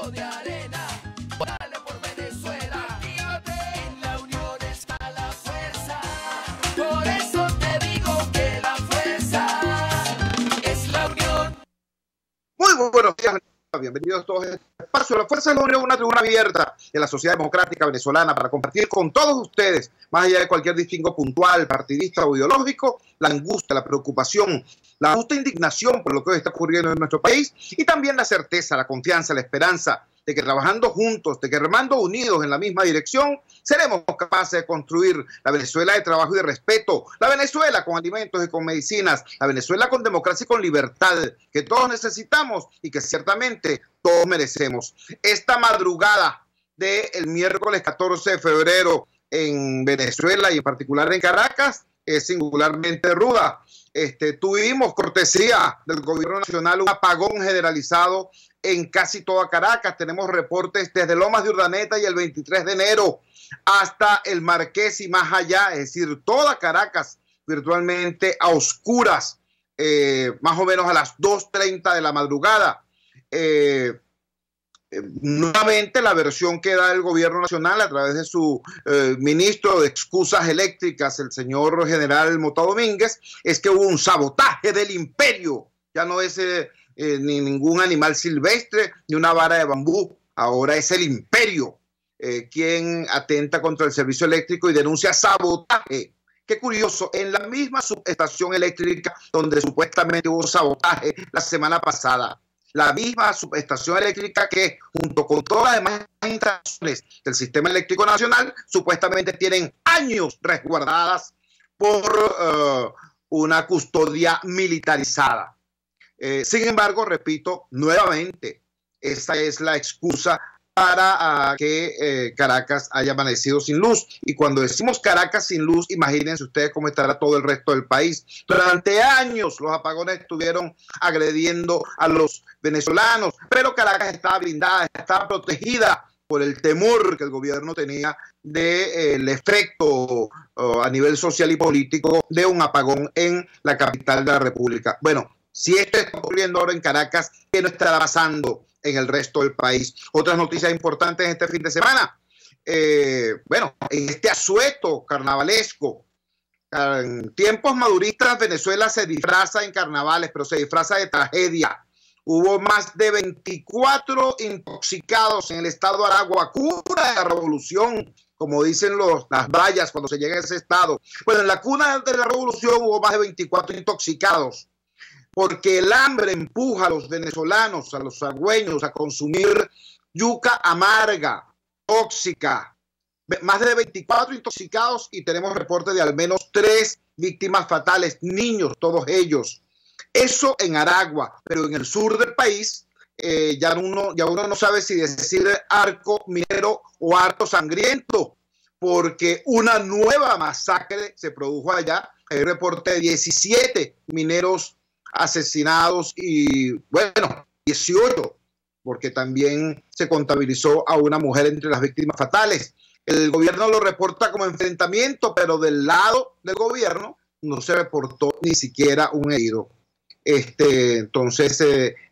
granito de arena. Dale por Venezuela. En la unión está la fuerza. Por eso te digo que la fuerza es la unión. Muy buenos días. Bienvenidos todos a este espacio. La Fuerza de la Unión, una tribuna abierta de la sociedad democrática venezolana para compartir con todos ustedes, más allá de cualquier distingo puntual, partidista o ideológico, la angustia, la preocupación, la justa indignación por lo que hoy está ocurriendo en nuestro país y también la certeza, la confianza, la esperanza de que trabajando juntos, de que remando unidos en la misma dirección, seremos capaces de construir la Venezuela de trabajo y de respeto, la Venezuela con alimentos y con medicinas, la Venezuela con democracia y con libertad, que todos necesitamos y que ciertamente todos merecemos. Esta madrugada del miércoles 14 de febrero en Venezuela y en particular en Caracas es singularmente ruda. Tuvimos cortesía del gobierno nacional un apagón generalizado en casi toda Caracas. Tenemos reportes desde Lomas de Urdaneta y el 23 de enero hasta el Marqués y más allá, es decir, toda Caracas virtualmente a oscuras, más o menos a las 2:30 de la madrugada. Nuevamente la versión que da el gobierno nacional a través de su ministro de excusas eléctricas, el señor general Mota Domínguez, es que hubo un sabotaje del imperio. Ya no es ni ningún animal silvestre ni una vara de bambú, ahora es el imperio quien atenta contra el servicio eléctrico y denuncia sabotaje. Qué curioso, en la misma subestación eléctrica donde supuestamente hubo sabotaje la semana pasada. La misma subestación eléctrica que, junto con todas las demás instalaciones del sistema eléctrico nacional, supuestamente tienen años resguardadas por una custodia militarizada. Sin embargo, repito, nuevamente, esa es la excusa para que Caracas haya amanecido sin luz. Y cuando decimos Caracas sin luz, imagínense ustedes cómo estará todo el resto del país. Durante años los apagones estuvieron agrediendo a los venezolanos, pero Caracas estaba blindada, estaba protegida por el temor que el gobierno tenía del efecto a nivel social y político de un apagón en la capital de la República. Bueno, si esto está ocurriendo ahora en Caracas, ¿qué no estará pasando en el resto del país? Otras noticias importantes este fin de semana. Bueno, en este asueto carnavalesco, en tiempos maduristas, Venezuela se disfraza en carnavales, pero se disfraza de tragedia. Hubo más de 24 intoxicados en el estado de Aragua, cuna de la revolución, como dicen las vallas cuando se llega a ese estado. Bueno, en la cuna de la revolución hubo más de 24 intoxicados, porque el hambre empuja a los venezolanos, a los argüeños, a consumir yuca amarga, tóxica. Más de 24 intoxicados y tenemos reportes de al menos 3 víctimas fatales, niños, todos ellos. Eso en Aragua, pero en el sur del país ya uno no sabe si decir arco minero o harto sangriento, porque una nueva masacre se produjo allá. Hay reporte de 17 mineros asesinados y, bueno, 18, porque también se contabilizó a una mujer entre las víctimas fatales. El gobierno lo reporta como enfrentamiento, pero del lado del gobierno no se reportó ni siquiera un herido. Entonces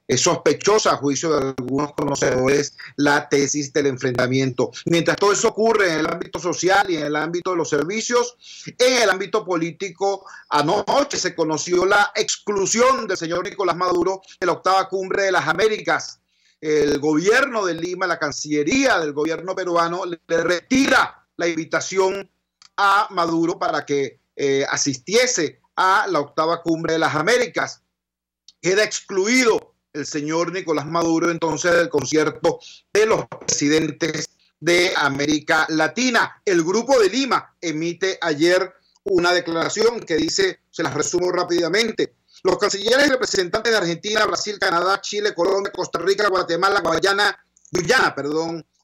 es sospechosa, a juicio de algunos conocedores, la tesis del enfrentamiento. Mientras todo eso ocurre en el ámbito social y en el ámbito de los servicios, en el ámbito político, anoche se conoció la exclusión del señor Nicolás Maduro de la octava cumbre de las Américas. El gobierno de Lima, la Cancillería del gobierno peruano, le retira la invitación a Maduro para que asistiese a la octava cumbre de las Américas. Queda excluido el señor Nicolás Maduro entonces del concierto de los presidentes de América Latina. El Grupo de Lima emite ayer una declaración que dice, se las resumo rápidamente: los cancilleres y representantes de Argentina, Brasil, Canadá, Chile, Colombia, Costa Rica, Guatemala, Guyana,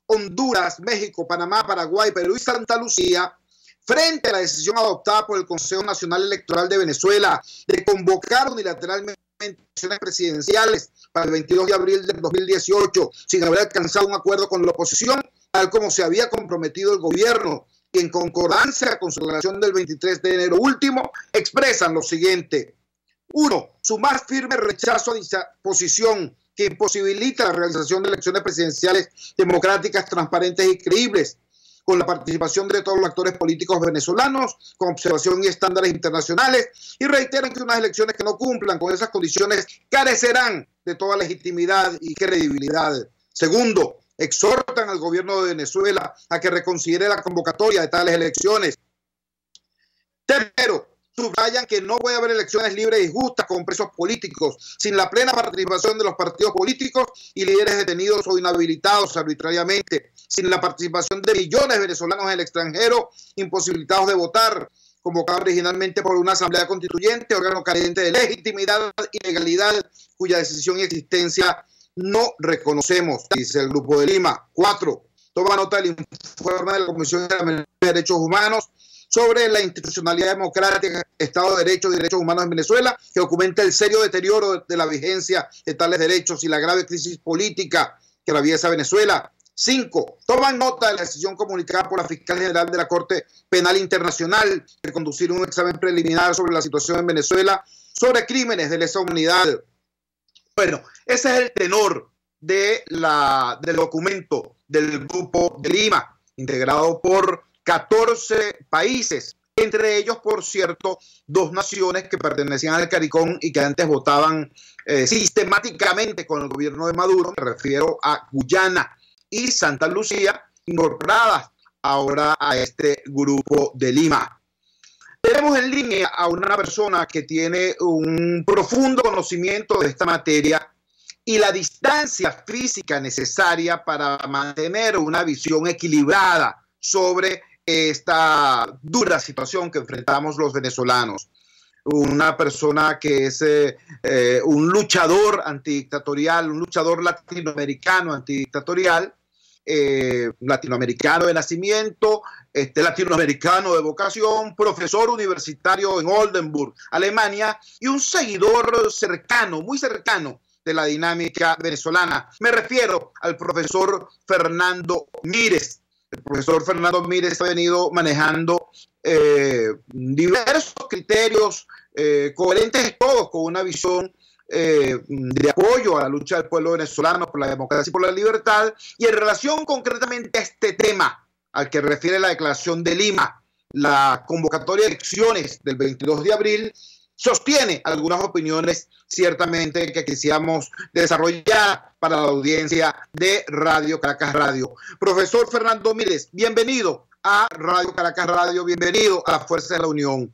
Honduras, México, Panamá, Paraguay, Perú y Santa Lucía, frente a la decisión adoptada por el Consejo Nacional Electoral de Venezuela de convocar unilateralmente elecciones presidenciales para el 22 de abril del 2018 sin haber alcanzado un acuerdo con la oposición, tal como se había comprometido el gobierno, y en concordancia con su declaración del 23 de enero último, expresan lo siguiente: 1. Su más firme rechazo a dicha posición que imposibilita la realización de elecciones presidenciales democráticas, transparentes y creíbles, con la participación de todos los actores políticos venezolanos, con observación y estándares internacionales, y reiteran que unas elecciones que no cumplan con esas condiciones carecerán de toda legitimidad y credibilidad. Segundo, exhortan al gobierno de Venezuela a que reconsidere la convocatoria de tales elecciones. Tercero, subrayan que no puede haber elecciones libres y justas con presos políticos, sin la plena participación de los partidos políticos y líderes detenidos o inhabilitados arbitrariamente, sin la participación de millones de venezolanos en el extranjero imposibilitados de votar, convocado originalmente por una asamblea constituyente, órgano carente de legitimidad y legalidad, cuya decisión y existencia no reconocemos, dice el Grupo de Lima. 4. Toma nota del informe de la Comisión de Derechos Humanos sobre la institucionalidad democrática, Estado de Derecho y Derechos Humanos en Venezuela, que documenta el serio deterioro de la vigencia de tales derechos y la grave crisis política que atraviesa Venezuela. 5. Toman nota de la decisión comunicada por la fiscal general de la Corte Penal Internacional de conducir un examen preliminar sobre la situación en Venezuela sobre crímenes de lesa humanidad. Bueno, ese es el tenor del documento del Grupo de Lima, integrado por 14 países, entre ellos, por cierto, 2 naciones que pertenecían al CARICOM y que antes votaban sistemáticamente con el gobierno de Maduro. Me refiero a Guyana y Santa Lucía, incorporadas ahora a este Grupo de Lima. Tenemos en línea a una persona que tiene un profundo conocimiento de esta materia y la distancia física necesaria para mantener una visión equilibrada sobre esta dura situación que enfrentamos los venezolanos. Una persona que es un luchador antidictatorial, un luchador latinoamericano antidictatorial, latinoamericano de nacimiento, latinoamericano de vocación, profesor universitario en Oldenburg, Alemania, y un seguidor cercano, muy cercano de la dinámica venezolana. Me refiero al profesor Fernando Mírez. El profesor Fernando Mírez ha venido manejando diversos criterios coherentes todos con una visión de apoyo a la lucha del pueblo venezolano por la democracia y por la libertad, y en relación concretamente a este tema al que refiere la Declaración de Lima, la convocatoria de elecciones del 22 de abril, sostiene algunas opiniones ciertamente que quisiéramos desarrollar para la audiencia de Radio Caracas Radio. Profesor Fernando Mírez, bienvenido a Radio Caracas Radio, bienvenido a la Fuerza de la Unión.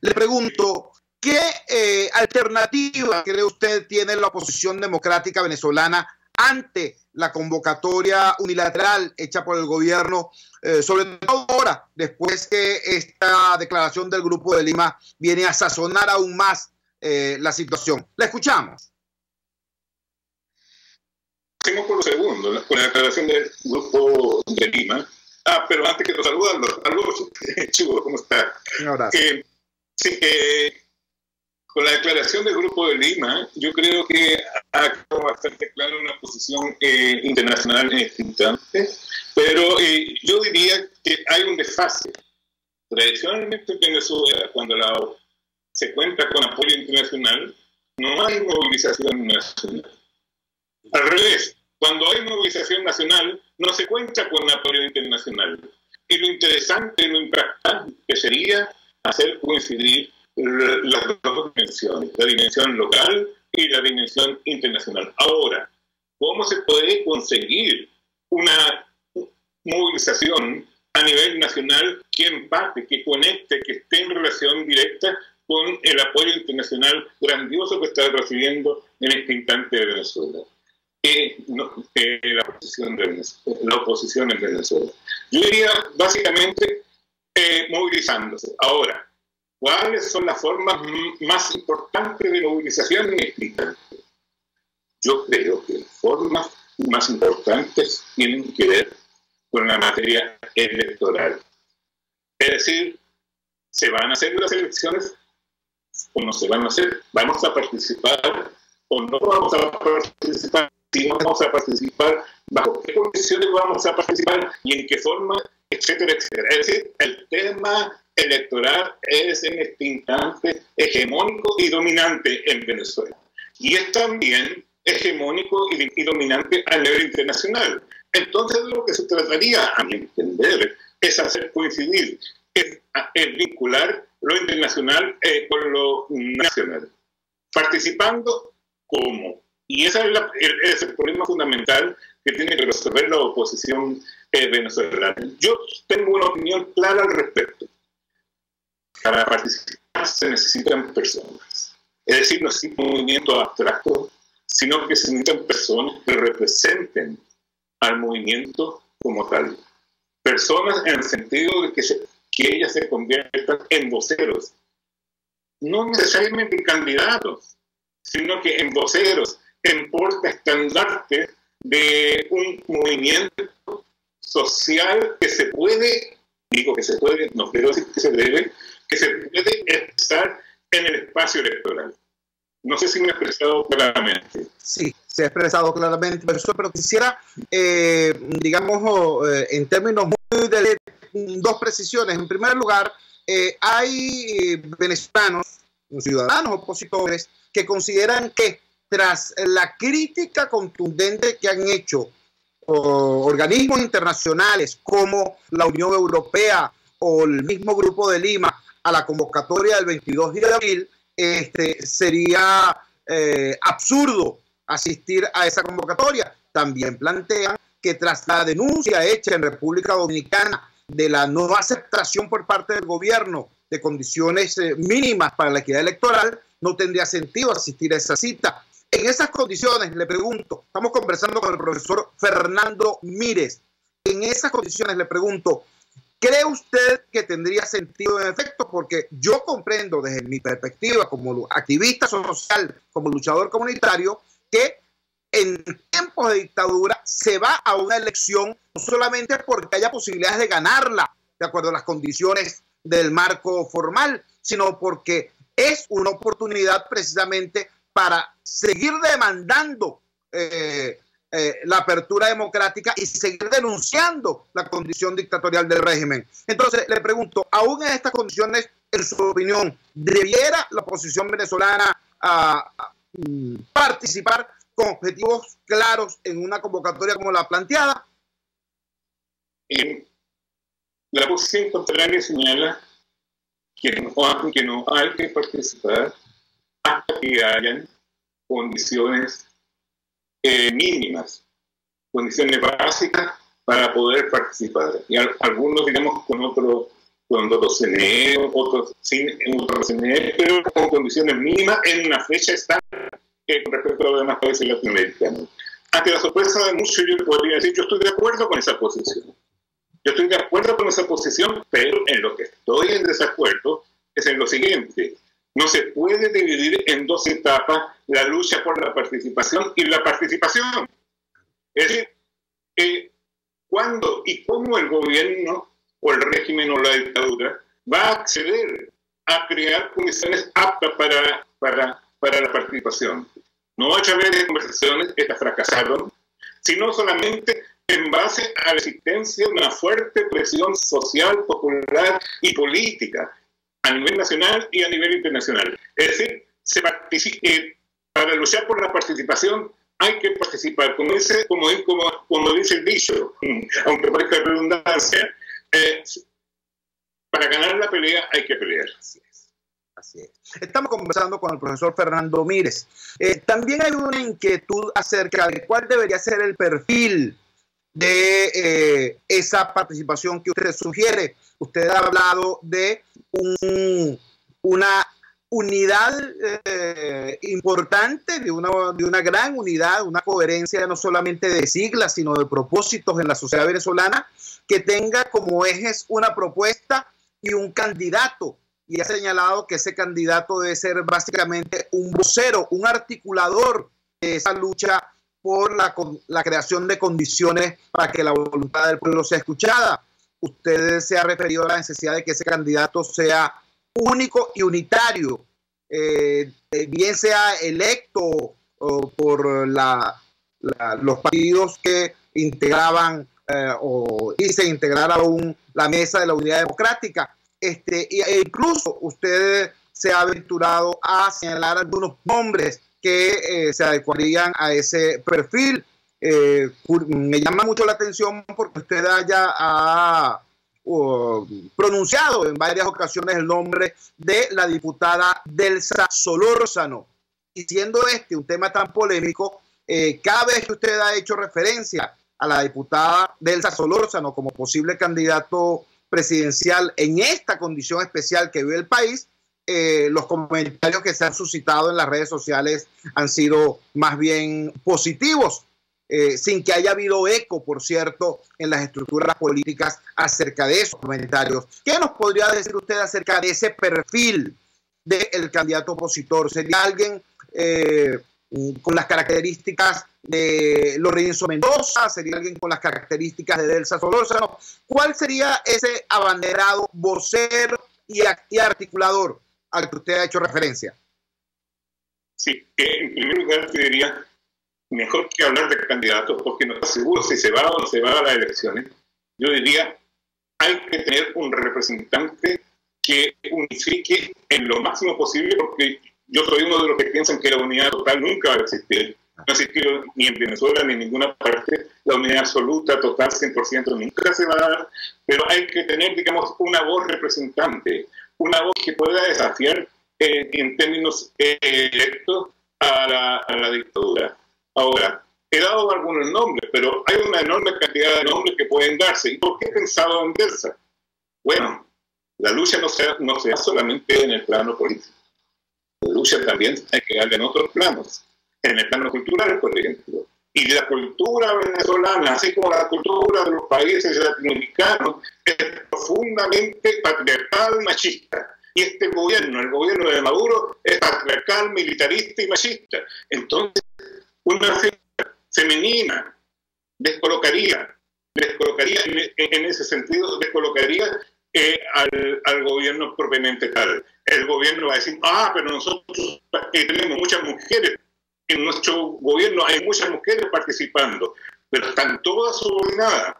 Le pregunto, ¿qué alternativa cree usted tiene la oposición democrática venezolana ante la convocatoria unilateral hecha por el gobierno, sobre todo ahora, después que esta declaración del Grupo de Lima viene a sazonar aún más la situación? La escuchamos. Hacemos por lo segundo, con la declaración del Grupo de Lima. Pero antes que lo saludarlo, Chivo, ¿cómo está? Sí, con la declaración del Grupo de Lima, yo creo que ha quedado bastante clara una posición internacional en este instante, pero yo diría que hay un desfase. Tradicionalmente en Venezuela, cuando se cuenta con apoyo internacional, no hay movilización nacional. Al revés, cuando hay movilización nacional, no se cuenta con apoyo internacional. Y lo interesante, lo impactante sería hacer coincidir las dos dimensiones, la dimensión local y la dimensión internacional. Ahora, ¿cómo se puede conseguir una movilización a nivel nacional que empate, que conecte, que esté en relación directa con el apoyo internacional grandioso que está recibiendo en este instante de Venezuela? La oposición en Venezuela. Yo diría básicamente movilizándose. Ahora, ¿cuáles son las formas más importantes de movilización en este instante? Yo creo que las formas más importantes tienen que ver con la materia electoral. Es decir, ¿se van a hacer las elecciones o no se van a hacer? ¿Vamos a participar o no vamos a participar? Si no vamos a participar, bajo qué condiciones vamos a participar y en qué forma, etcétera, etcétera. Es decir, el tema electoral es en este instante hegemónico y dominante en Venezuela. Y es también hegemónico y dominante a nivel internacional. Entonces, lo que se trataría, a mi entender, es hacer coincidir, es vincular lo internacional con lo nacional. Participando como. Y ese es el problema fundamental que tiene que resolver la oposición venezolana. Yo tengo una opinión clara al respecto. Para participar se necesitan personas. Es decir, no es un movimiento abstracto, sino que se necesitan personas que representen al movimiento como tal. Personas en el sentido de que ellas se conviertan en voceros. No necesariamente en candidatos, sino que en voceros, en portaestandarte de un movimiento social que se puede, digo que se puede, no quiero decir que se debe, que se puede expresar en el espacio electoral. No sé si me he expresado claramente. Sí, se ha expresado claramente, pero quisiera, digamos, en términos muy de dos precisiones. En primer lugar, hay venezolanos, ciudadanos opositores, que consideran que tras la crítica contundente que han hecho organismos internacionales como la Unión Europea o el mismo Grupo de Lima a la convocatoria del 22 de abril, sería absurdo asistir a esa convocatoria. También plantean que tras la denuncia hecha en República Dominicana de la no aceptación por parte del gobierno de condiciones mínimas para la equidad electoral, no tendría sentido asistir a esa cita. En esas condiciones, le pregunto, estamos conversando con el profesor Fernando Mírez, en esas condiciones le pregunto, ¿cree usted que tendría sentido en efecto? Porque yo comprendo desde mi perspectiva como activista social, como luchador comunitario, que en tiempos de dictadura se va a una elección no solamente porque haya posibilidades de ganarla de acuerdo a las condiciones del marco formal, sino porque es una oportunidad precisamente para seguir demandando la apertura democrática y seguir denunciando la condición dictatorial del régimen. Entonces, le pregunto, aún en estas condiciones, en su opinión, ¿debiera la oposición venezolana participar con objetivos claros en una convocatoria como la planteada? La posición contraria señala que no hay que participar hasta que hayan condiciones mínimas, condiciones básicas para poder participar. Y algunos, digamos, con otro CNE, otros sin otro CNE, pero con condiciones mínimas en una fecha estándar con respecto a los demás países latinoamericanos. Ante la sorpresa de muchos, yo podría decir, yo estoy de acuerdo con esa posición. Yo estoy de acuerdo con esa posición, pero en lo que estoy en desacuerdo es en lo siguiente. No se puede dividir en dos etapas la lucha por la participación y la participación. Es decir, cuándo y cómo el gobierno o el régimen o la dictadura va a acceder a crear condiciones aptas para la participación. No a través de conversaciones que fracasaron, sino solamente en base a la existencia de una fuerte presión social, popular y política a nivel nacional y a nivel internacional. Es decir, para luchar por la participación hay que participar. Como dice el dicho, aunque parezca redundancia, para ganar la pelea hay que pelear. Así es. Así es. Estamos conversando con el profesor Fernando Mírez. También hay una inquietud acerca de cuál debería ser el perfil de esa participación que usted sugiere. Usted ha hablado de una unidad importante, de una gran unidad, una coherencia no solamente de siglas, sino de propósitos en la sociedad venezolana, que tenga como ejes una propuesta y un candidato. Y ha señalado que ese candidato debe ser básicamente un vocero, un articulador de esa lucha por la creación de condiciones para que la voluntad del pueblo sea escuchada. Usted se ha referido a la necesidad de que ese candidato sea único y unitario, bien sea electo por los partidos que integraban y se integrara aún la mesa de la unidad democrática. E incluso usted se ha aventurado a señalar algunos nombres que se adecuarían a ese perfil. Me llama mucho la atención porque usted ha pronunciado en varias ocasiones el nombre de la diputada Delsa Solórzano. Y siendo este un tema tan polémico, cada vez que usted ha hecho referencia a la diputada Delsa Solórzano como posible candidato presidencial en esta condición especial que vive el país, los comentarios que se han suscitado en las redes sociales han sido más bien positivos, sin que haya habido eco, por cierto, en las estructuras políticas acerca de esos comentarios. ¿Qué nos podría decir usted acerca de ese perfil del candidato opositor? ¿Sería alguien con las características de Lorenzo Mendoza? ¿Sería alguien con las características de Delsa Solórzano? ¿Cuál sería ese abanderado, vocero y articulador al que usted ha hecho referencia? Sí, en primer lugar te diría, mejor que hablar de candidatos, porque no está seguro si se va o no se va a las elecciones. Yo diría, hay que tener un representante que unifique en lo máximo posible, porque yo soy uno de los que piensan que la unidad total nunca va a existir. No ha existido ni en Venezuela ni en ninguna parte. La unidad absoluta, total, 100% nunca se va a dar, pero hay que tener, digamos, una voz representante, una voz que pueda desafiar en términos directos a la dictadura. Ahora, he dado algunos nombres, pero hay una enorme cantidad de nombres que pueden darse. ¿Y por qué he pensado en Delsa? Bueno, la lucha no se da solamente en el plano político. La lucha también hay que darle en otros planos. En el plano cultural, por ejemplo. Y la cultura venezolana, así como la cultura de los países latinoamericanos, es profundamente patriarcal y machista. Y este gobierno, el gobierno de Maduro, es patriarcal, militarista y machista. Entonces, una figura femenina descolocaría en ese sentido, descolocaría al gobierno propiamente tal. El gobierno va a decir, pero nosotros tenemos muchas mujeres. En nuestro gobierno hay muchas mujeres participando, pero están todas subordinadas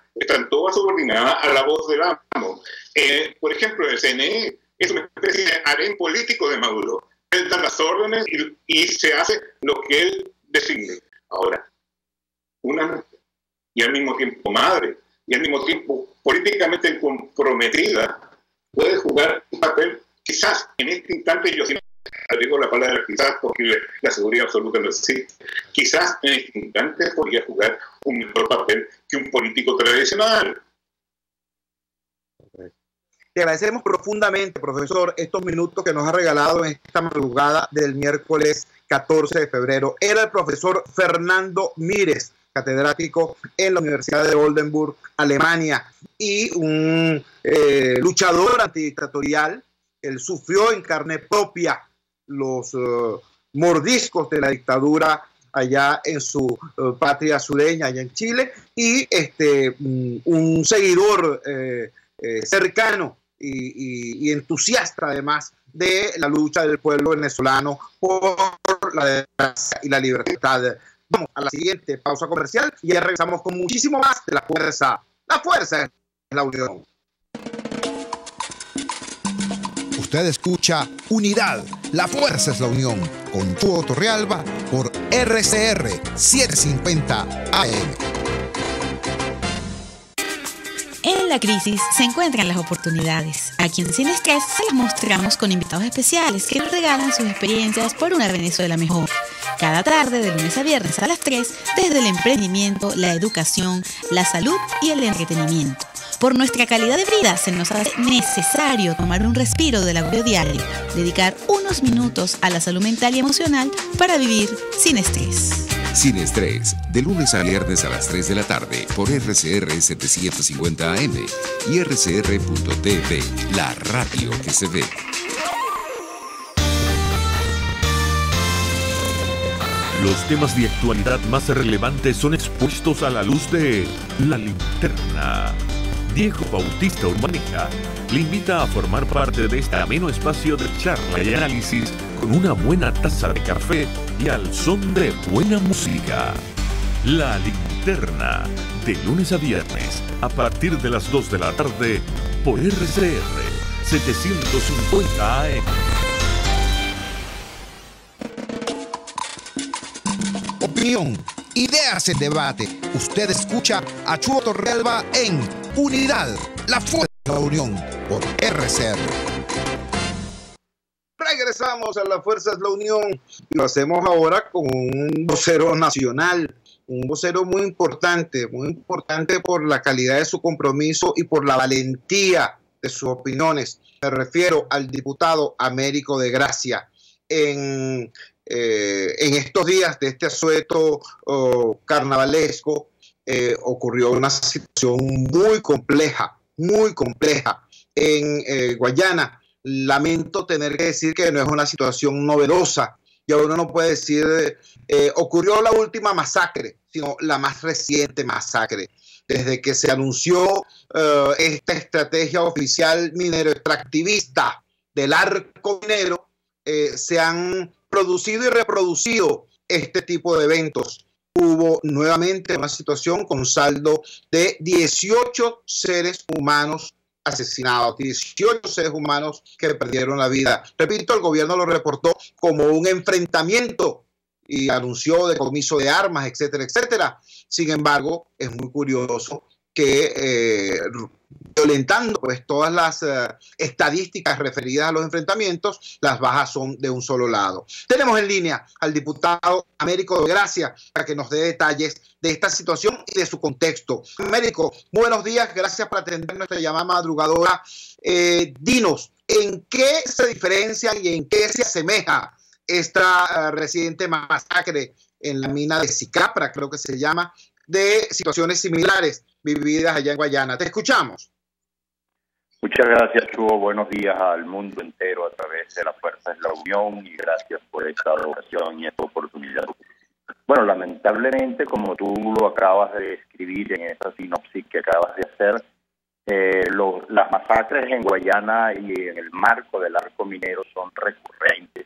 a la voz del amo. Por ejemplo, el CNE es una especie de harén político de Maduro. Él da las órdenes y se hace lo que él designe. Ahora, una mujer, y al mismo tiempo madre, y al mismo tiempo políticamente comprometida, puede jugar un papel, quizás en este instante, yo siempre digo la palabra quizás porque la seguridad absoluta no existe, quizás en este instante podría jugar un mejor papel que un político tradicional. Te agradecemos profundamente, profesor, estos minutos que nos ha regalado en esta madrugada del miércoles 14 de febrero. Era el profesor Fernando Mírez, catedrático en la Universidad de Oldenburg, Alemania, y un luchador antidictatorial. Él sufrió en carne propia los mordiscos de la dictadura allá en su patria sureña, allá en Chile, y un seguidor cercano y entusiasta además de la lucha del pueblo venezolano por la democracia y la libertad. Vamos a la siguiente pausa comercial y ya regresamos con muchísimo más de la fuerza. La fuerza es la unión. Usted escucha Unidad, la fuerza es la unión, con Tuo Torrealba por RCR 750 AM. En la crisis se encuentran las oportunidades. Aquí en Sin Estrés se las mostramos con invitados especiales que nos regalan sus experiencias por una Venezuela mejor. Cada tarde, de lunes a viernes a las 3, desde el emprendimiento, la educación, la salud y el entretenimiento. Por nuestra calidad de vida se nos hace necesario tomar un respiro del agobio diario, dedicar unos minutos a la salud mental y emocional para vivir sin estrés. Sin Estrés, de lunes a viernes a las 3 de la tarde por RCR 750 AM y rcr.tv, la radio que se ve. Los temas de actualidad más relevantes son expuestos a la luz de La Linterna. Diego Bautista Urbaneja le invita a formar parte de este ameno espacio de charla y análisis con una buena taza de café y al son de buena música. La Linterna, de lunes a viernes, a partir de las 2 de la tarde, por RCR 750 AM. opinión, ideas en debate. Usted escucha a Chuo Torrealba en Unidad, la fuerza de la unión, por RCR. Regresamos a la Fuerza de la Unión y lo hacemos ahora con un vocero nacional, un vocero muy importante por la calidad de su compromiso y por la valentía de sus opiniones. Me refiero al diputado Américo de Gracia. En estos días de este asueto carnavalesco ocurrió una situación muy compleja en Guayana. Lamento tener que decir que no es una situación novedosa. Ya uno no puede decir ocurrió la última masacre, sino la más reciente masacre. Desde que se anunció esta estrategia oficial minero extractivista del arco minero, se han producido y reproducido este tipo de eventos. Hubo nuevamente una situación con saldo de 18 seres humanos asesinados, 18 seres humanos que perdieron la vida. Repito, el gobierno lo reportó como un enfrentamiento y anunció decomiso de armas, etcétera, etcétera. Sin embargo, es muy curioso que violentando pues todas las estadísticas referidas a los enfrentamientos, las bajas son de un solo lado. Tenemos en línea al diputado Américo de Gracia para que nos dé detalles de esta situación y de su contexto. Américo, buenos días, gracias por atender nuestra llamada madrugadora. Dinos, ¿en qué se diferencia y en qué se asemeja esta reciente masacre en la mina de Sicapra, creo que se llama, de situaciones similares vividas allá en Guayana? Te escuchamos. Muchas gracias, Chuo. Buenos días al mundo entero a través de la Fuerza de la Unión y gracias por esta ocasión y esta oportunidad. Bueno, lamentablemente, como tú lo acabas de describir en esta sinopsis que acabas de hacer, las masacres en Guayana y en el marco del arco minero son recurrentes.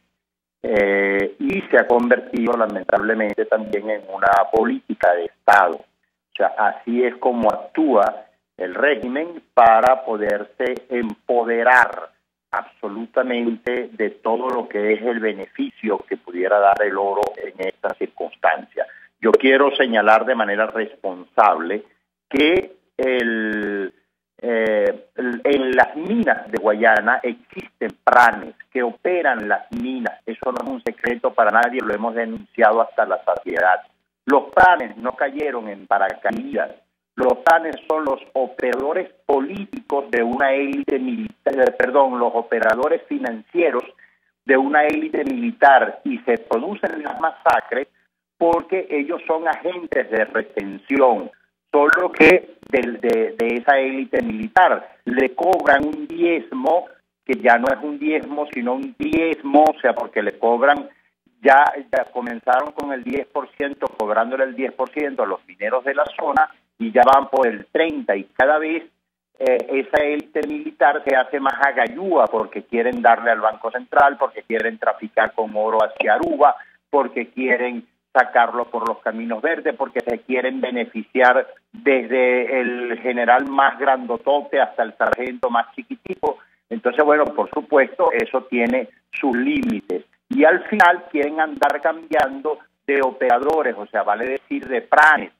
Y se ha convertido lamentablemente también en una política de Estado. O sea, así es como actúa el régimen para poderse empoderar absolutamente de todo lo que es el beneficio que pudiera dar el oro en esta circunstancia. Yo quiero señalar de manera responsable que en las minas de Guayana existen planes que operan las minas. Eso no es un secreto para nadie, lo hemos denunciado hasta la saciedad. Los planes no cayeron en paracaídas. Los planes son los operadores políticos de una élite militar, los operadores financieros de una élite militar, y se producen las masacres porque ellos son agentes de retención, solo que de esa élite militar le cobran un diezmo, que ya no es un diezmo, sino un diezmo, o sea, porque le cobran, ya comenzaron con el 10%, cobrándole el 10% a los mineros de la zona, y ya van por el 30%, y cada vez esa élite militar se hace más agayúa porque quieren darle al Banco Central, porque quieren traficar con oro hacia Aruba, porque quieren sacarlo por los caminos verdes, porque se quieren beneficiar desde el general más grandotote hasta el sargento más chiquitico. Entonces, bueno, por supuesto, eso tiene sus límites. Y al final quieren andar cambiando de operadores, o sea, vale decir, de planes,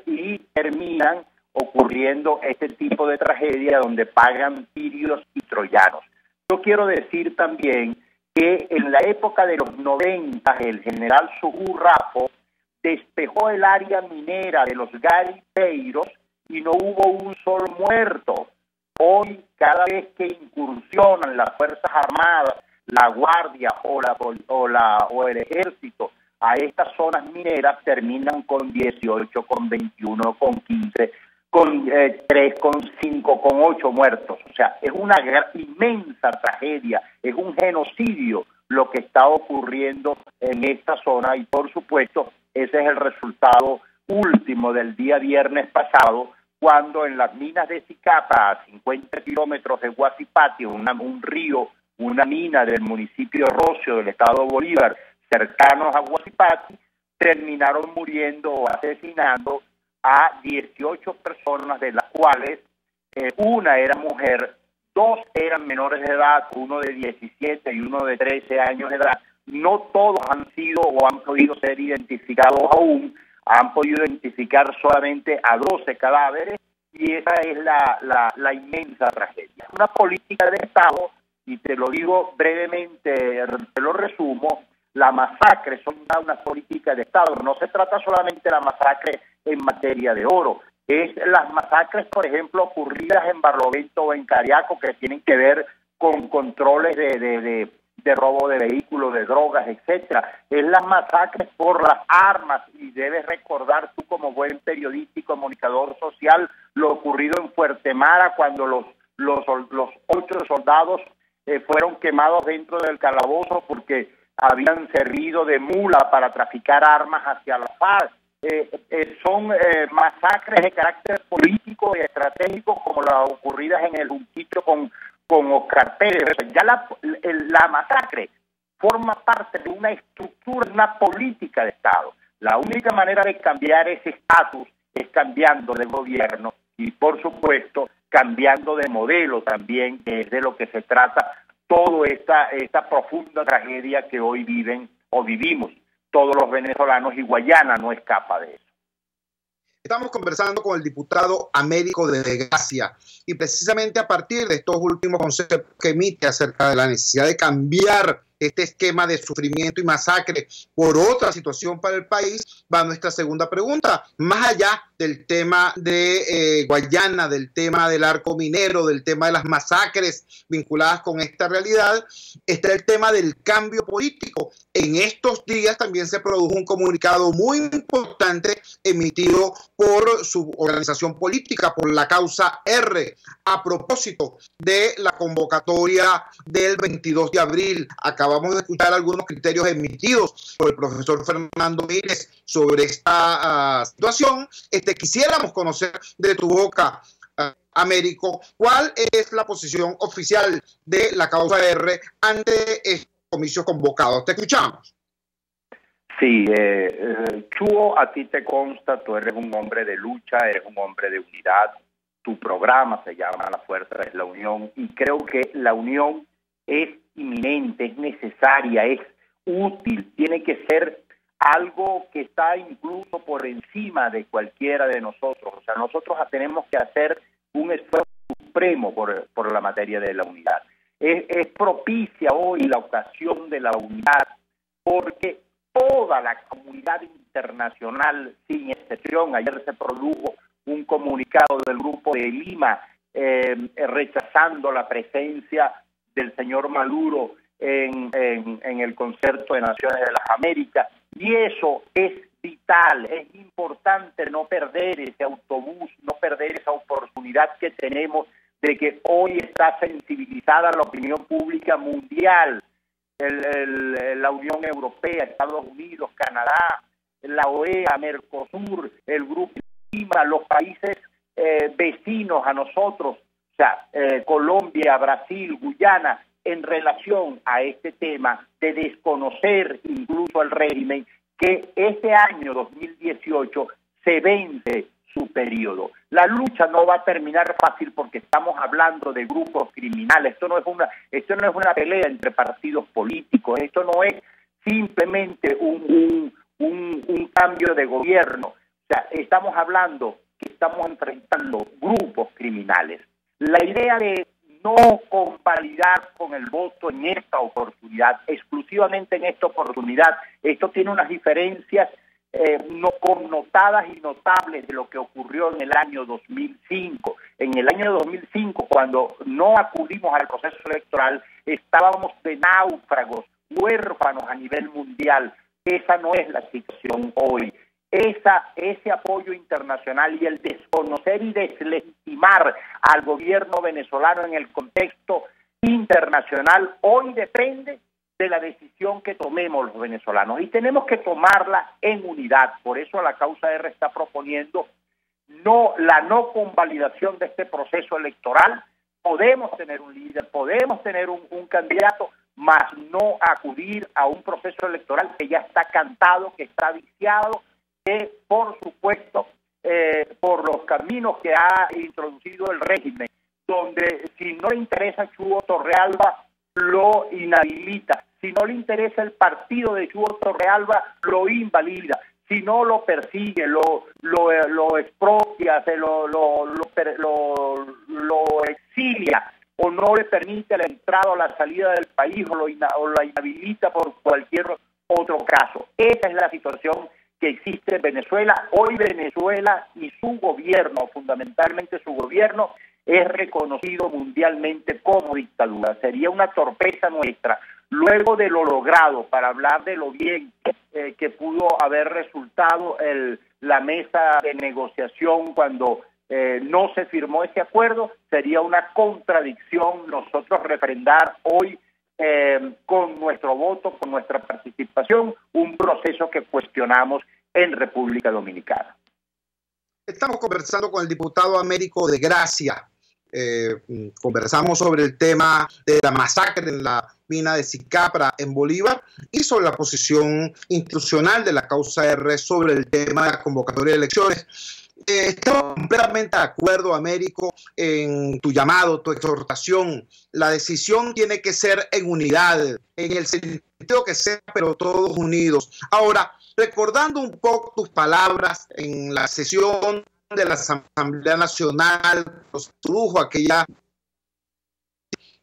y terminan ocurriendo este tipo de tragedia donde pagan tirios y troyanos. Yo quiero decir también que en la época de los 90 el general Sujú Rafo despejó el área minera de los garipeiros y no hubo un solo muerto. Hoy, cada vez que incursionan las Fuerzas Armadas, la Guardia o el Ejército a estas zonas mineras, terminan con 18, con 21, con 15, con 3, con 5, con 8 muertos. O sea, es una inmensa tragedia, es un genocidio lo que está ocurriendo en esta zona, y por supuesto ese es el resultado último del día viernes pasado, cuando en las minas de Sicapra, a 50 kilómetros de Huachipato, un río, una mina del municipio de Rocio del estado Bolívar, cercanos a Huachipato, terminaron muriendo o asesinando a 18 personas, de las cuales una era mujer, 2 eran menores de edad, uno de 17 y uno de 13 años de edad, no todos han sido o han podido ser identificados aún, han podido identificar solamente a 12 cadáveres, y esa es la inmensa tragedia. Una política de Estado, y te lo digo brevemente, te lo resumo, la masacre son una política de Estado. No se trata solamente de la masacre en materia de oro, es las masacres, por ejemplo, ocurridas en Barlovento o en Cariaco, que tienen que ver con controles de robo de vehículos, de drogas, etcétera. Es las masacres por las armas, y debes recordar tú como buen periodista y comunicador social lo ocurrido en Fuertemara, cuando los 8 soldados fueron quemados dentro del calabozo porque habían servido de mula para traficar armas hacia la FARC. Son masacres de carácter político y estratégico, como las ocurridas en el Junquito con Oscar Pérez. Ya la masacre forma parte de una estructura, de una política de Estado. La única manera de cambiar ese estatus es cambiando de gobierno y, por supuesto, cambiando de modelo también, que es de lo que se trata toda esta profunda tragedia que hoy viven o vivimos todos los venezolanos, y Guayana no escapa de eso. Estamos conversando con el diputado Américo de Gracia, y precisamente a partir de estos últimos conceptos que emite acerca de la necesidad de cambiar este esquema de sufrimiento y masacre por otra situación para el país, va nuestra segunda pregunta. Más allá del tema de Guayana, del tema del arco minero, del tema de las masacres vinculadas con esta realidad, está el tema del cambio político. En estos días también se produjo un comunicado muy importante emitido por su organización política, por la Causa R, a propósito de la convocatoria del 22 de abril. Acabamos de escuchar algunos criterios emitidos por el profesor Fernando Mírez sobre esta situación. Quisiéramos conocer de tu boca, Américo, ¿cuál es la posición oficial de la Causa R ante estos comicios convocados? Te escuchamos. Sí, Chuo, a ti te consta, tú eres un hombre de lucha, eres un hombre de unidad. Tu programa se llama La Fuerza es la Unión, y creo que la unión es inminente, es necesaria, es útil, tiene que ser algo que está incluso por encima de cualquiera de nosotros. O sea, nosotros tenemos que hacer un esfuerzo supremo por la materia de la unidad. Es propicia hoy la ocasión de la unidad, porque toda la comunidad internacional, sin excepción, ayer se produjo un comunicado del Grupo de Lima rechazando la presencia del señor Maduro en el Concierto de Naciones de las Américas, y eso es vital, es importante no perder ese autobús, no perder esa oportunidad que tenemos de que hoy está sensibilizada la opinión pública mundial, la Unión Europea, Estados Unidos, Canadá, la OEA, Mercosur, el Grupo de Lima, los países vecinos a nosotros, o sea, Colombia, Brasil, Guyana, en relación a este tema de desconocer incluso al régimen, que este año 2018 se vence su periodo. La lucha no va a terminar fácil porque estamos hablando de grupos criminales. Esto no es una pelea entre partidos políticos, esto no es simplemente un cambio de gobierno. O sea, estamos hablando que estamos enfrentando grupos criminales. La idea de no convalidar con el voto en esta oportunidad, exclusivamente en esta oportunidad, esto tiene unas diferencias no connotadas y notables de lo que ocurrió en el año 2005. En el año 2005, cuando no acudimos al proceso electoral, estábamos de náufragos, huérfanos a nivel mundial. Esa no es la situación hoy. Ese apoyo internacional y el desconocer y deslegitimar al gobierno venezolano en el contexto internacional hoy depende de la decisión que tomemos los venezolanos, y tenemos que tomarla en unidad. Por eso la Causa R está proponiendo la no convalidación de este proceso electoral. Podemos tener un líder, podemos tener un candidato, mas no acudir a un proceso electoral que ya está cantado, que está viciado, que por supuesto por los caminos que ha introducido el régimen, donde si no le interesa Chuo Torrealba lo inhabilita, Si no le interesa el partido de Chugo Torrealba, lo invalida. Si no lo persigue, lo expropia, lo exilia, o no le permite la entrada o la salida del país, o la inhabilita por cualquier otro caso. Esa es la situación que existe en Venezuela. Hoy Venezuela y su gobierno, fundamentalmente su gobierno, es reconocido mundialmente como dictadura. Sería una torpeza nuestra, luego de lo logrado, para hablar de lo bien que pudo haber resultado la mesa de negociación cuando no se firmó ese acuerdo, sería una contradicción nosotros refrendar hoy con nuestro voto, con nuestra participación, un proceso que cuestionamos en República Dominicana. Estamos conversando con el diputado Américo de Gracia. Conversamos sobre el tema de la masacre en la mina de Sicapra en Bolívar y sobre la posición institucional de la causa R sobre el tema de la convocatoria de elecciones. Estamos completamente de acuerdo, Américo, en tu llamado, tu exhortación. La decisión tiene que ser en unidad, en el sentido que sea, pero todos unidos. Ahora, recordando un poco tus palabras en la sesión de la Asamblea Nacional, los produjo aquella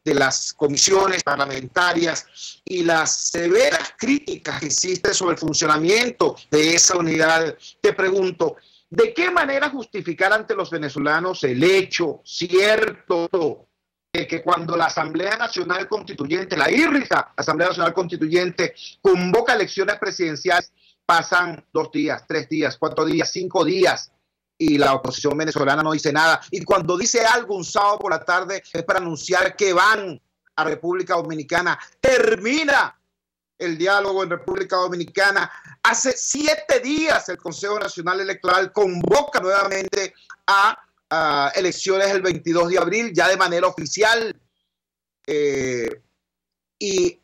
de las comisiones parlamentarias y las severas críticas que hiciste sobre el funcionamiento de esa unidad, te pregunto, ¿de qué manera justificar ante los venezolanos el hecho cierto de que cuando la Asamblea Nacional Constituyente, la írrita Asamblea Nacional Constituyente, convoca elecciones presidenciales, pasan 2 días, 3 días, 4 días, 5 días, y la oposición venezolana no dice nada? Y cuando dice algo un sábado por la tarde es para anunciar que van a República Dominicana. Termina el diálogo en República Dominicana. Hace 7 días el Consejo Nacional Electoral convoca nuevamente a elecciones el 22 de abril, ya de manera oficial. Y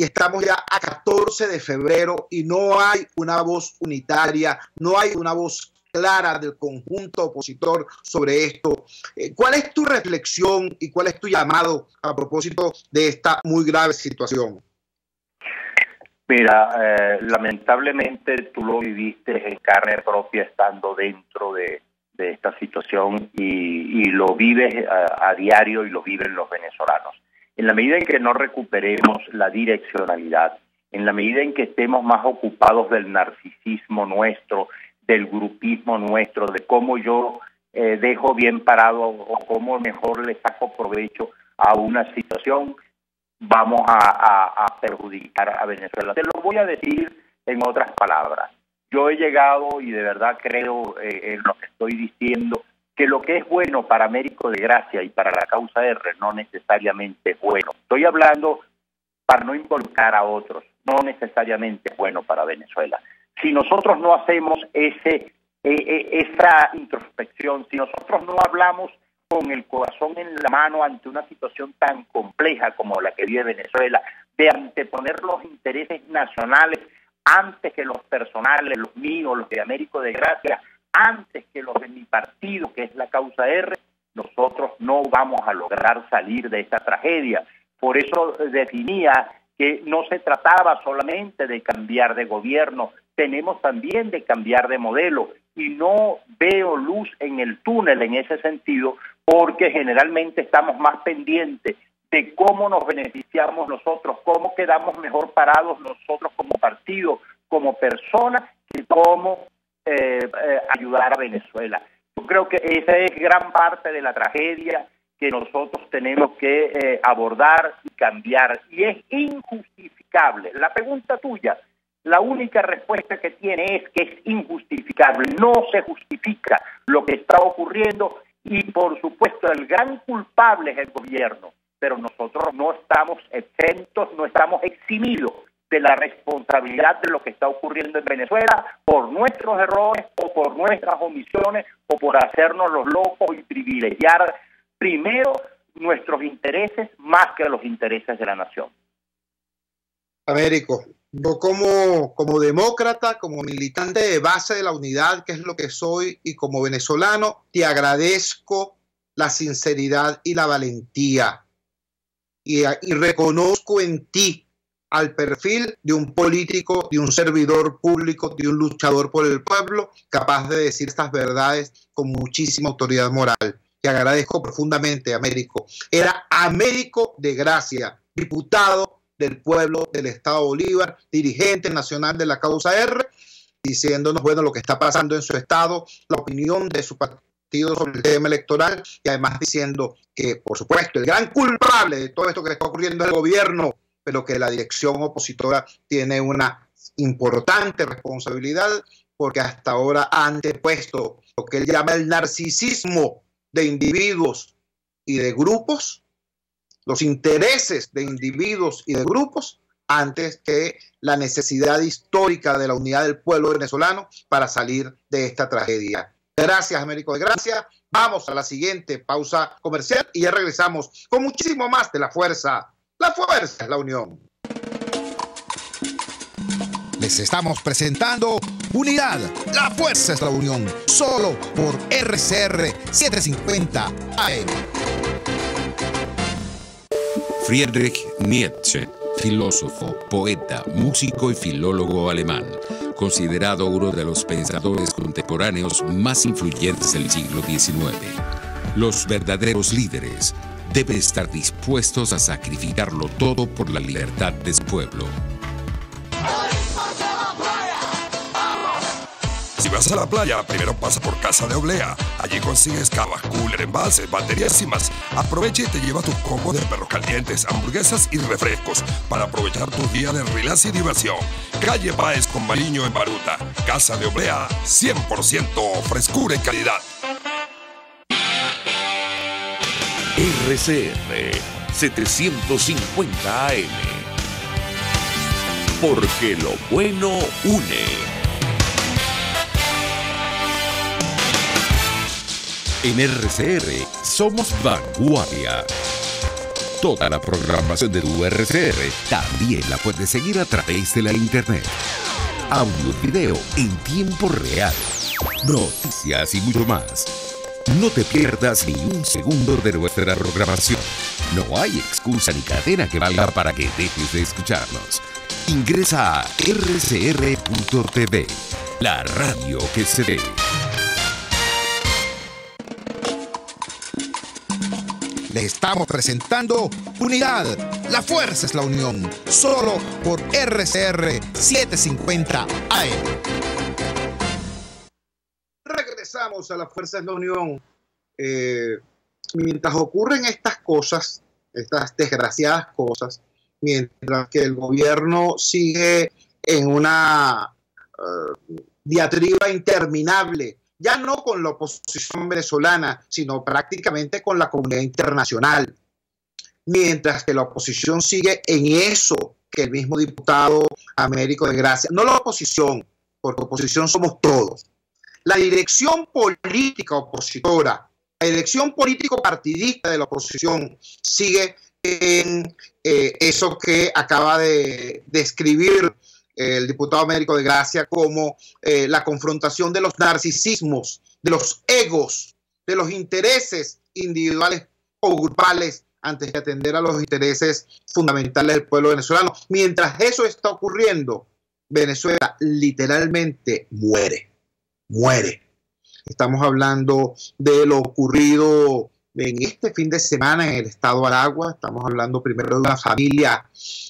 estamos ya a 14 de febrero y no hay una voz unitaria, no hay una voz clara del conjunto opositor sobre esto. ¿Cuál es tu reflexión y cuál es tu llamado a propósito de esta muy grave situación? Mira, lamentablemente tú lo viviste en carne propia estando dentro de esta situación y lo vives a diario y lo viven los venezolanos. En la medida en que no recuperemos la direccionalidad, en la medida en que estemos más ocupados del narcisismo nuestro, del grupismo nuestro, de cómo yo dejo bien parado o cómo mejor le saco provecho a una situación, vamos a perjudicar a Venezuela. Te lo voy a decir en otras palabras. Yo he llegado y de verdad creo en lo que estoy diciendo, que lo que es bueno para Américo de Gracia y para la causa R no necesariamente es bueno. Estoy hablando para no involucrar a otros, no necesariamente es bueno para Venezuela. Si nosotros no hacemos esa introspección, si nosotros no hablamos con el corazón en la mano ante una situación tan compleja como la que vive Venezuela, de anteponer los intereses nacionales antes que los personales, los míos, los de Américo de Gracia, antes que los de mi partido, que es la causa R, nosotros no vamos a lograr salir de esta tragedia. Por eso definía que no se trataba solamente de cambiar de gobierno, tenemos también de cambiar de modelo, y no veo luz en el túnel en ese sentido, porque generalmente estamos más pendientes de cómo nos beneficiamos nosotros, cómo quedamos mejor parados nosotros como partido, como personas, que cómo ayudar a Venezuela. Yo creo que esa es gran parte de la tragedia que nosotros tenemos que abordar y cambiar, y es injustificable. La pregunta tuya, la única respuesta que tiene es que es injustificable, no se justifica lo que está ocurriendo, y por supuesto el gran culpable es el gobierno, pero nosotros no estamos exentos, no estamos eximidos de la responsabilidad de lo que está ocurriendo en Venezuela por nuestros errores o por nuestras omisiones o por hacernos los locos y privilegiar primero nuestros intereses más que los intereses de la nación. Américo, yo como demócrata, como militante de base de la unidad, que es lo que soy, y como venezolano, te agradezco la sinceridad y la valentía. Y reconozco en ti al perfil de un político, de un servidor público, de un luchador por el pueblo, capaz de decir estas verdades con muchísima autoridad moral. Que agradezco profundamente a Américo. Era Américo de Gracia, diputado del pueblo del Estado Bolívar, dirigente nacional de la causa R, diciéndonos, bueno, lo que está pasando en su estado, la opinión de su partido sobre el tema electoral, y además diciendo que, por supuesto, el gran culpable de todo esto que le está ocurriendo es el gobierno, pero que la dirección opositora tiene una importante responsabilidad porque hasta ahora ha antepuesto lo que él llama el narcisismo de individuos y de grupos, los intereses de individuos y de grupos, antes que la necesidad histórica de la unidad del pueblo venezolano para salir de esta tragedia. Gracias, Américo de Gracia. Vamos a la siguiente pausa comercial y ya regresamos con muchísimo más de La Fuerza. La fuerza es la unión. Les estamos presentando Unidad, la fuerza es la unión, solo por RCR 750 AM. Friedrich Nietzsche, filósofo, poeta, músico y filólogo alemán, considerado uno de los pensadores contemporáneos más influyentes del siglo XIX. Los verdaderos líderes deben estar dispuestos a sacrificarlo todo por la libertad de su pueblo. Si vas a la playa, primero pasa por Casa de Oblea. Allí consigues cava, cooler, envases, baterías y más. Aprovecha y te lleva tu combo de perros calientes, hamburguesas y refrescos para aprovechar tu día de relax y diversión. Calle Páez con Mariño en Baruta. Casa de Oblea, 100% frescura y calidad. RCR 750 AM. Porque lo bueno une. En RCR somos vanguardia. Toda la programación de tu RCR también la puedes seguir a través de la internet. Audio y video en tiempo real. Noticias y mucho más. No te pierdas ni un segundo de nuestra programación. No hay excusa ni cadena que valga para que dejes de escucharnos. Ingresa a rcr.tv, la radio que se ve. Les estamos presentando Unidad, la fuerza es la unión, solo por RCR 750 AM. Regresamos a La Fuerza es la Unión. Mientras ocurren estas cosas, estas desgraciadas cosas, mientras que el gobierno sigue en una diatriba interminable, ya no con la oposición venezolana, sino prácticamente con la comunidad internacional, mientras que la oposición sigue en eso que el mismo diputado Américo de Gracia, no la oposición, porque oposición somos todos, la dirección política opositora, la dirección político-partidista de la oposición sigue en eso que acaba de describir el diputado Américo de Gracia como la confrontación de los narcisismos, de los egos, de los intereses individuales o grupales antes de atender a los intereses fundamentales del pueblo venezolano. Mientras eso está ocurriendo, Venezuela literalmente muere. Estamos hablando de lo ocurrido en este fin de semana en el estado Aragua. Estamos hablando primero de una familia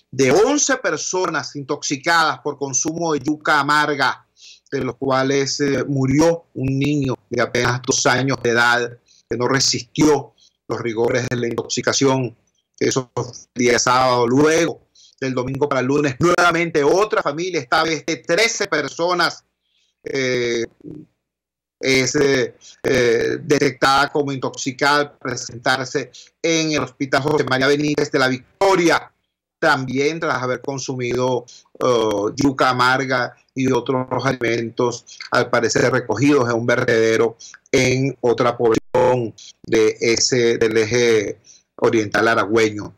de 11 personas intoxicadas por consumo de yuca amarga, de los cuales murió un niño de apenas 2 años de edad que no resistió los rigores de la intoxicación. Eso fue el día sábado. Luego, del domingo para el lunes, nuevamente otra familia, esta vez de 13 personas, es detectada como intoxicada al presentarse en el Hospital José María Benítez de la Victoria, también tras haber consumido yuca amarga y otros alimentos, al parecer recogidos en un vertedero en otra población del eje oriental aragüeño.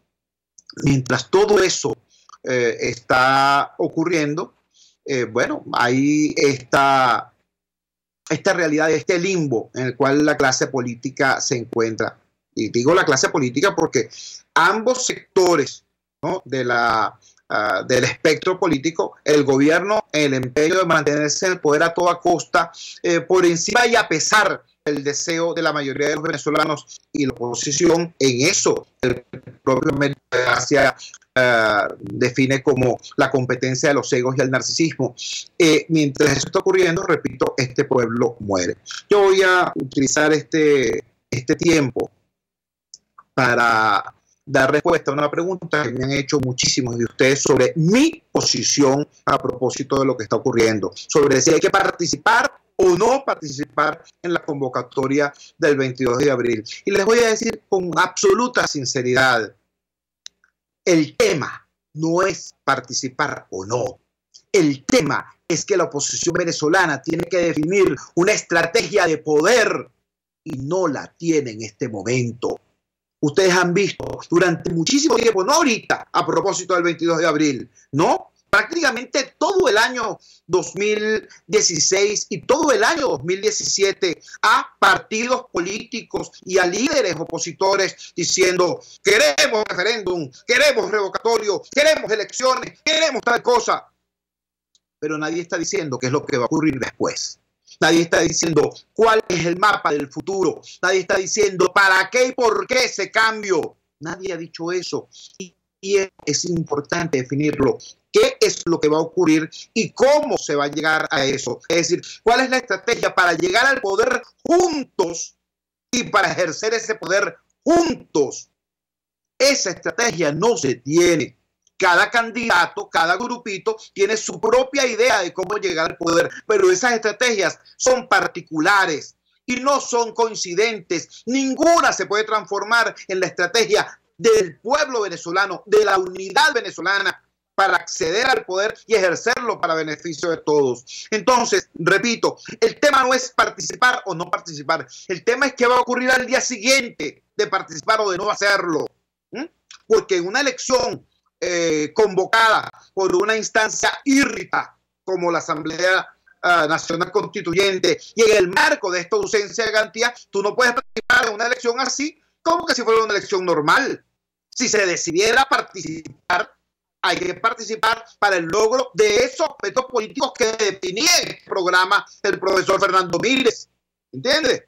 Mientras todo eso está ocurriendo, bueno, hay esta realidad, este limbo en el cual la clase política se encuentra. Y digo la clase política porque ambos sectores, ¿no?, de la del espectro político, el gobierno en el empeño de mantenerse en el poder a toda costa, por encima y a pesar del deseo de la mayoría de los venezolanos y la oposición. En eso el propio Américo de Gracia define como la competencia de los egos y el narcisismo. Mientras eso está ocurriendo, repito, este pueblo muere. Yo voy a utilizar este tiempo para dar respuesta a una pregunta que me han hecho muchísimos de ustedes sobre mi posición a propósito de lo que está ocurriendo, sobre si hay que participar o no participar en la convocatoria del 22 de abril. Y les voy a decir con absoluta sinceridad, el tema no es participar o no. El tema es que la oposición venezolana tiene que definir una estrategia de poder y no la tiene en este momento. Ustedes han visto durante muchísimo tiempo, no ahorita, a propósito del 22 de abril, no, prácticamente todo el año 2016 y todo el año 2017 a partidos políticos y a líderes opositores diciendo: queremos referéndum, queremos revocatorio, queremos elecciones, queremos tal cosa. Pero nadie está diciendo qué es lo que va a ocurrir después. Nadie está diciendo cuál es el mapa del futuro. Nadie está diciendo para qué y por qué ese cambio. Nadie ha dicho eso. Y es importante definirlo. ¿Qué es lo que va a ocurrir y cómo se va a llegar a eso? Es decir, ¿cuál es la estrategia para llegar al poder juntos y para ejercer ese poder juntos? Esa estrategia no se tiene. Cada candidato, cada grupito tiene su propia idea de cómo llegar al poder, pero esas estrategias son particulares y no son coincidentes. Ninguna se puede transformar en la estrategia del pueblo venezolano, de la unidad venezolana, para acceder al poder y ejercerlo para beneficio de todos. Entonces, repito, el tema no es participar o no participar. El tema es qué va a ocurrir al día siguiente de participar o de no hacerlo. Porque en una elección convocada por una instancia írrita como la Asamblea Nacional Constituyente y en el marco de esta ausencia de garantía, tú no puedes participar en una elección así como que si fuera una elección normal. Si se decidiera participar, hay que participar para el logro de esos objetivos políticos que definía el programa del profesor Fernando Mírez. ¿Entiendes?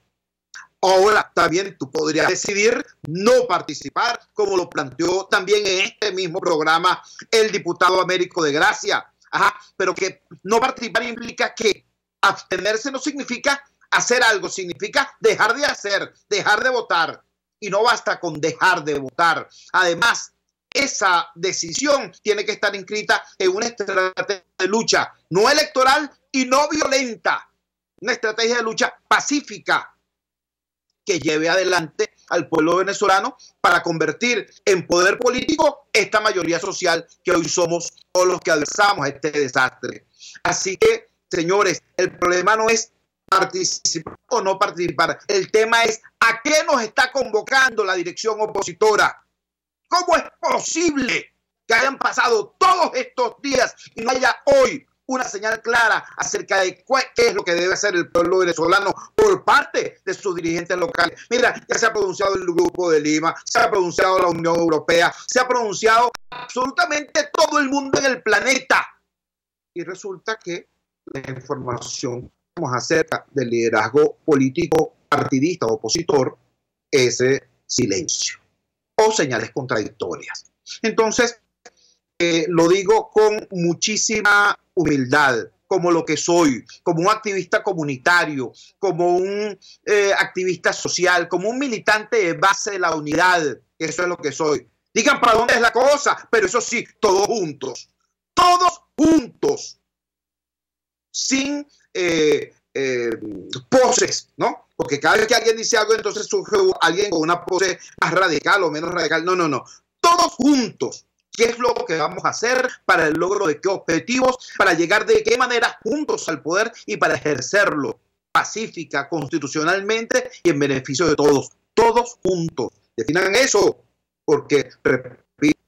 Ahora, también tú podrías decidir no participar, como lo planteó también en este mismo programa el diputado Américo de Gracia. Pero que no participar implica que abstenerse no significa hacer algo, significa dejar de hacer, dejar de votar. Y no basta con dejar de votar. Además, esa decisión tiene que estar inscrita en una estrategia de lucha no electoral y no violenta. Una estrategia de lucha pacífica que lleve adelante al pueblo venezolano para convertir en poder político esta mayoría social que hoy somos todos los que adversamos este desastre. Así que, señores, el problema no es participar o no participar. El tema es a qué nos está convocando la dirección opositora. ¿Cómo es posible que hayan pasado todos estos días y no haya hoy una señal clara acerca de qué es lo que debe hacer el pueblo venezolano por parte de sus dirigentes locales? Mira, ya se ha pronunciado el Grupo de Lima, se ha pronunciado la Unión Europea, se ha pronunciado absolutamente todo el mundo en el planeta. Y resulta que la información que tenemos acerca del liderazgo político partidista o opositor es silencio o señales contradictorias. Entonces, lo digo con muchísima humildad, como lo que soy, como un activista comunitario, como un activista social, como un militante de base de la unidad. Eso es lo que soy. Digan para dónde es la cosa, pero eso sí, todos juntos, sin poses, ¿no? Porque cada vez que alguien dice algo, entonces surge alguien con una pose más radical o menos radical. No, no, no. Todos juntos. ¿Qué es lo que vamos a hacer para el logro de qué objetivos? Para llegar de qué manera juntos al poder y para ejercerlo pacífica, constitucionalmente y en beneficio de todos. Todos juntos. Definan eso. Porque, repito,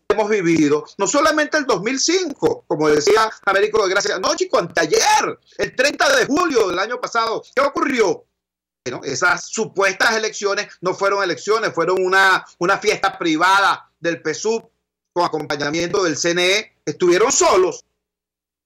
hemos vivido no solamente el 2005, como decía Américo de Gracia, no, chico, anteayer, el 30 de julio del año pasado. ¿Qué ocurrió? Bueno, esas supuestas elecciones no fueron elecciones, fueron una fiesta privada del PSUV con acompañamiento del CNE, estuvieron solos.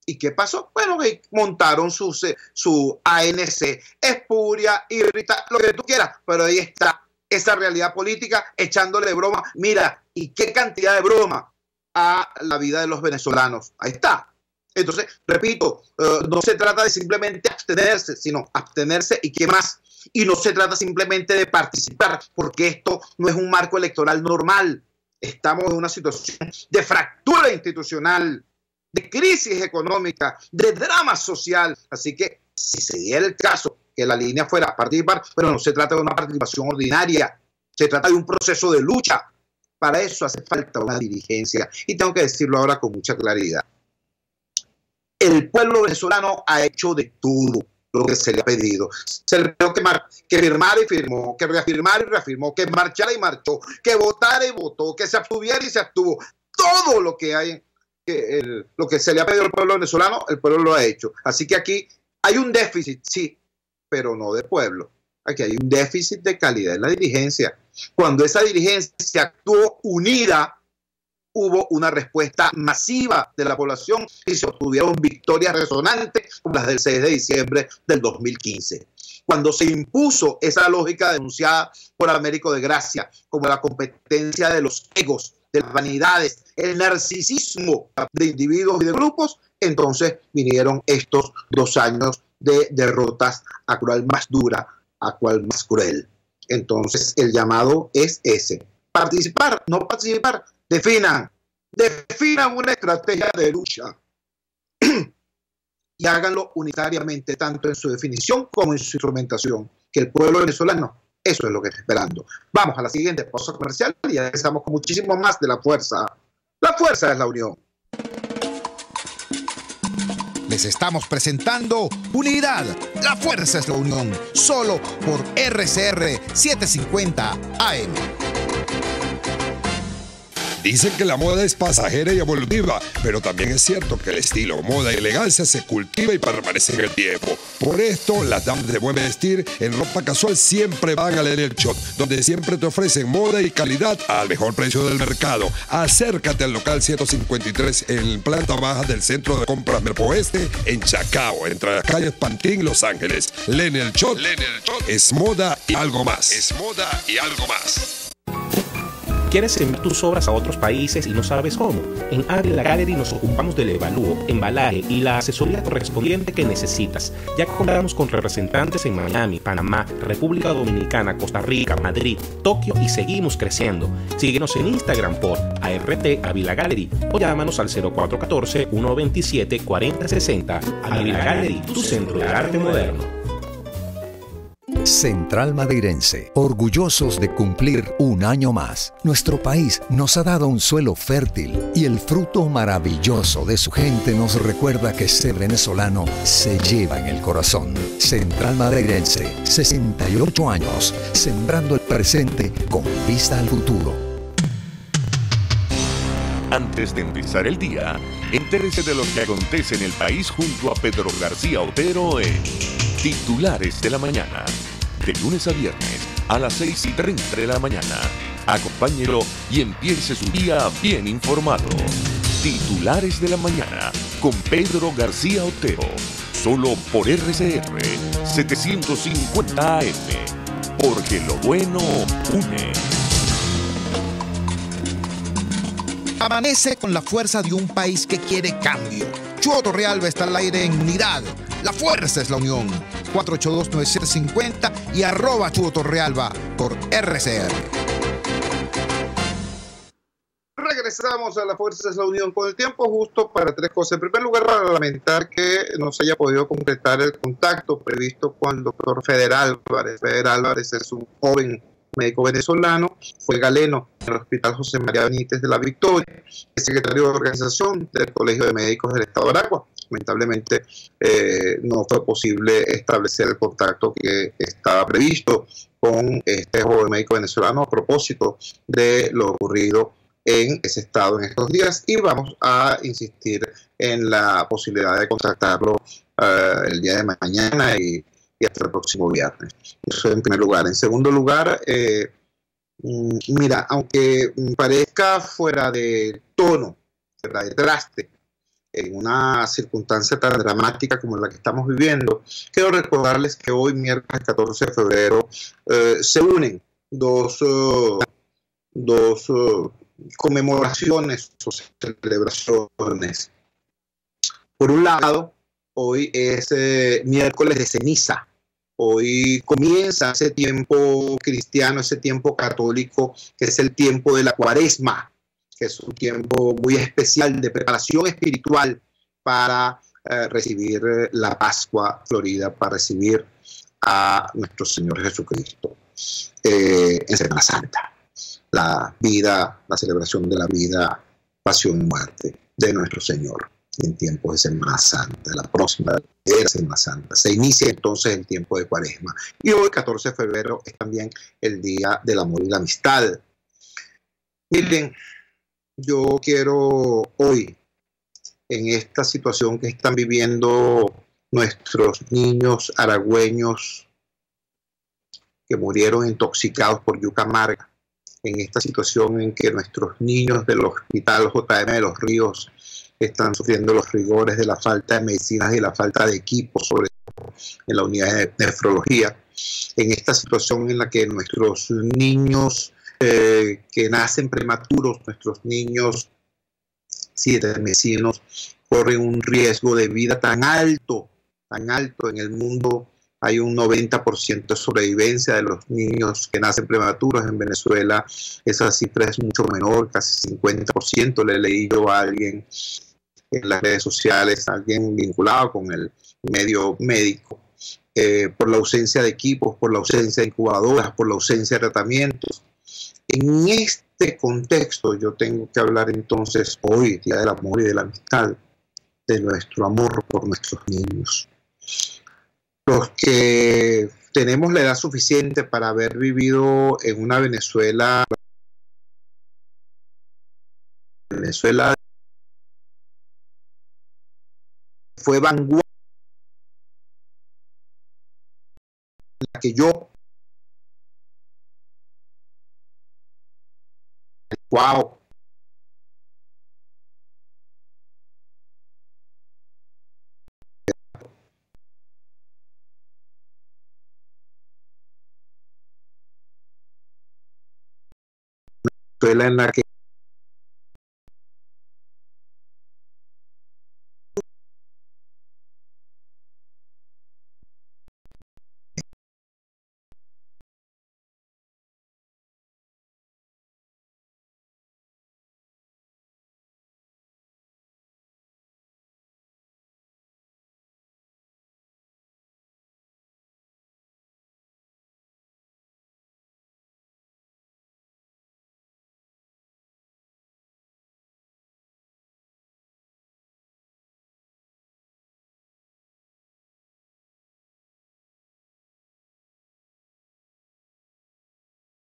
¿Y qué pasó? Bueno, montaron su ANC, espuria, irrita, lo que tú quieras, pero ahí está esa realidad política echándole broma. Mira, y qué cantidad de broma a la vida de los venezolanos. Ahí está. Entonces, repito, no se trata de simplemente abstenerse, sino abstenerse y qué más. Y no se trata simplemente de participar, porque esto no es un marco electoral normal. Estamos en una situación de fractura institucional, de crisis económica, de drama social. Así que si se diera el caso que la línea fuera participar, pero no se trata de una participación ordinaria, se trata de un proceso de lucha. Para eso hace falta una dirigencia. Y tengo que decirlo ahora con mucha claridad. El pueblo venezolano ha hecho de todo lo que se le ha pedido. Se le pidió que firmara y firmó, que reafirmara y reafirmó, que marchara y marchó, que votara y votó, que se abstuviera y se abstuvo. Todo lo que hay, lo que se le ha pedido al pueblo venezolano, el pueblo lo ha hecho. Así que aquí hay un déficit, sí, pero no de pueblo. Aquí hay un déficit de calidad en la dirigencia. Cuando esa dirigencia actuó unida, hubo una respuesta masiva de la población y se obtuvieron victorias resonantes como las del 6 de diciembre del 2015. Cuando se impuso esa lógica denunciada por Américo de Gracia como la competencia de los egos, de las vanidades, el narcisismo de individuos y de grupos, entonces vinieron estos 2 años de derrotas, a cual más dura, a cual más cruel. Entonces el llamado es ese: participar, no participar. Definan una estrategia de lucha y háganlo unitariamente, tanto en su definición como en su instrumentación, que el pueblo venezolano, eso es lo que está esperando. Vamos a la siguiente pausa comercial y ya empezamos con muchísimo más de La Fuerza. La fuerza es la unión. Les estamos presentando Unidad. La fuerza es la unión. Solo por RCR 750 AM. Dicen que la moda es pasajera y evolutiva, pero también es cierto que el estilo, moda y elegancia se cultiva y permanece en el tiempo. Por esto, las damas de buen vestir en ropa casual siempre van a Lenny Shop, donde siempre te ofrecen moda y calidad al mejor precio del mercado. Acércate al local 153 en planta baja del Centro de Compras Merpo Oeste, en Chacao, entre las calles Pantín y Los Ángeles. Lenny Shop es moda y algo más. Es moda y algo más. ¿Quieres enviar tus obras a otros países y no sabes cómo? En Ávila Gallery nos ocupamos del evalúo, embalaje y la asesoría correspondiente que necesitas. Ya contamos con representantes en Miami, Panamá, República Dominicana, Costa Rica, Madrid, Tokio y seguimos creciendo. Síguenos en Instagram por ART Ávila Gallery o llámanos al 0414-127-4060. Ávila Gallery, tu centro de arte moderno. Central Madeirense, orgullosos de cumplir un año más. Nuestro país nos ha dado un suelo fértil y el fruto maravilloso de su gente nos recuerda que ser venezolano se lleva en el corazón. Central Madeirense, 68 años, sembrando el presente con vista al futuro. Antes de empezar el día, entérese de lo que acontece en el país junto a Pedro García Otero en Titulares de la Mañana. De lunes a viernes a las 6:30 de la mañana. Acompáñelo y empiece su día bien informado. Titulares de la Mañana con Pedro García Otero. Solo por RCR 750 AM. Porque lo bueno une. Amanece con la fuerza de un país que quiere cambio. Chuo Torrealba está al aire en Unidad. La fuerza es la unión. 482-9750 y @Chuo Torrealba por RCR. Regresamos a La Fuerza es la Unión con el tiempo justo para 3 cosas. En primer lugar, para lamentar que no se haya podido concretar el contacto previsto con el doctor Feder Álvarez. Feder Álvarez es un joven médico venezolano, fue galeno en el Hospital José María Benítez de la Victoria, es secretario de organización del Colegio de Médicos del Estado de Aragua. Lamentablemente no fue posible establecer el contacto que estaba previsto con este joven médico venezolano a propósito de lo ocurrido en ese estado en estos días, y vamos a insistir en la posibilidad de contactarlo el día de mañana y hasta el próximo viernes. Eso en primer lugar. En segundo lugar, Mira, aunque parezca fuera de tono, fuera de traste, en una circunstancia tan dramática como la que estamos viviendo, quiero recordarles que hoy, miércoles 14 de febrero, se unen dos conmemoraciones o celebraciones. Por un lado, hoy es miércoles de ceniza. Hoy comienza ese tiempo cristiano, ese tiempo católico, que es el tiempo de la Cuaresma, que es un tiempo muy especial de preparación espiritual para recibir la Pascua Florida, para recibir a nuestro Señor Jesucristo en Semana Santa. La vida, la celebración de la vida, pasión y muerte de nuestro Señor en tiempos de Semana Santa, la próxima era Semana Santa. Se inicia entonces el tiempo de Cuaresma. Y hoy, 14 de febrero, es también el Día del Amor y la Amistad. Miren, yo quiero hoy, en esta situación que están viviendo nuestros niños aragüeños que murieron intoxicados por yuca amarga, en esta situación en que nuestros niños del Hospital JM de Los Ríos están sufriendo los rigores de la falta de medicinas y la falta de equipos, sobre todo en la unidad de nefrología, en esta situación en la que nuestros niños que nacen prematuros, nuestros niños sietesmesinos, corren un riesgo de vida tan alto en el mundo. Hay un 90% de sobrevivencia de los niños que nacen prematuros. En Venezuela esa cifra es mucho menor, casi 50%. Le leí yo a alguien en las redes sociales, alguien vinculado con el medio médico, por la ausencia de equipos, por la ausencia de incubadoras, por la ausencia de tratamientos. En este contexto yo tengo que hablar entonces hoy, Día del Amor y de la Amistad, de nuestro amor por nuestros niños. Los que tenemos la edad suficiente para haber vivido en una Venezuela fue vanguardia, la que yo, wow, Venezuela en la que